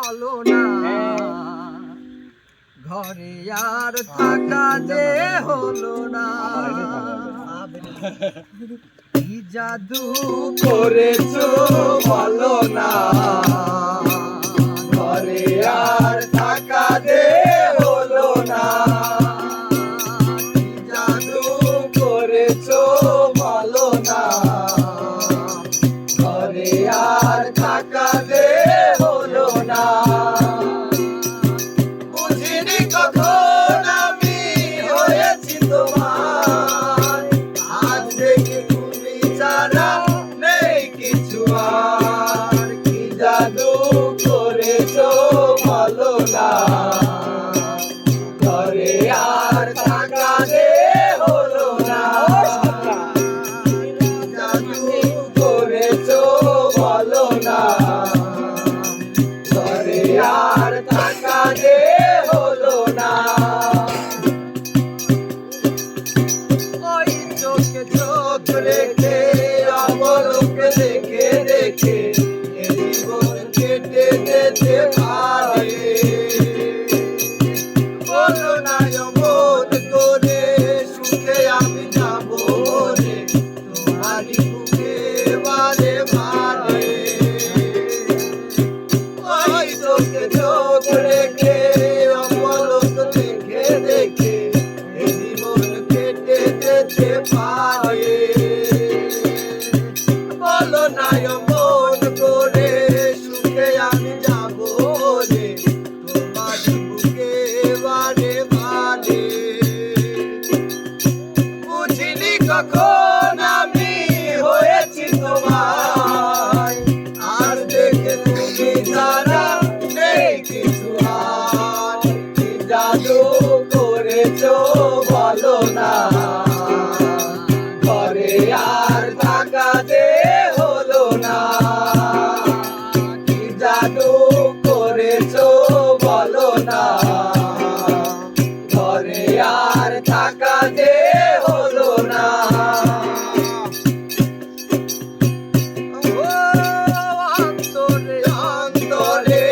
বলো না ঘরে আর থাকা যে হলো না কি জাদু করেছো বলো না ঘরে আর থাকা যে হলো না কি জাদু করেছো বলো না ঘরে আর থাকা যে হলো না বুঝিনি কখন আমি হয়েছি তোমার আজ দেখি তুমি ছাড়া নেই কিছু আর কি জাদু করেছো বলো না ঘরে আর থাকা যে হলো না জাদু করেছো বলো না ঘরে আর থাকা যে হলো না ওই চোখে চোখ রেখে অবলোকে দেখে দেখে জীবন কেটে যেতে পারে বলো না অমন করে সুখে আমি যাবো রে তোমারই বুকে বারে বারে ওই চোখে চোখ রেখে অবলোক দেখে দেখে জীবন কেটে যেতে পারে বলো না অমন করে সুখে আমি যাবো রে তোমার বুকে বারে বারে বুঝিনি কখন আমি হয়েছি তোমার আর দেখে তুমি ছাড়া নেই কিছু আর কি জাদু করেছো বলো না ঘরে আর থাকা যে হলো না কি জাদু করেছো বলো না ঘরে আর থাকা যে হলো না অন্তরে অন্তরে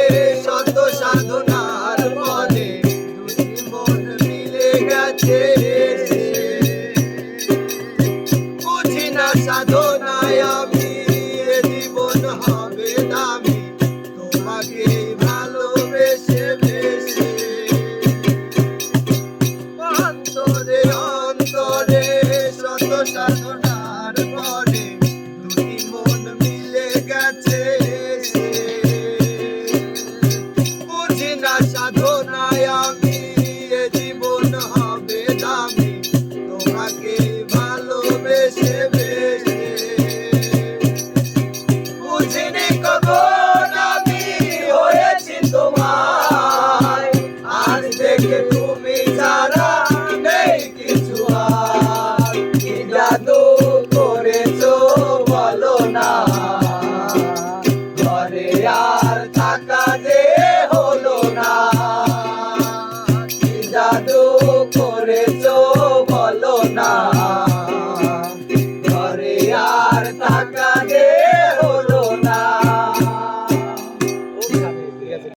শত সাধনার ফলে দুটি মন মিলে গেছে বুঝি না সাধনায় আমি এ জীবন হবে দামি তোমাকে ভালোবেসে বেসে অন্তরে অন্তরে শত সাধনার পরে দুটি মন মিলে গেছে বুঝি না সাধনায় আমি এ জীবন হবে দামি তোমাকে ভালোবেসে বেসে বুঝিনি কখন আমি হয়েছি তোমায় আজ দেখে তুমি ছাড়া নেই কিছু আর কি জাদু করেছো বলো না ঘরে আর থাকা যে হলো না কি জাদু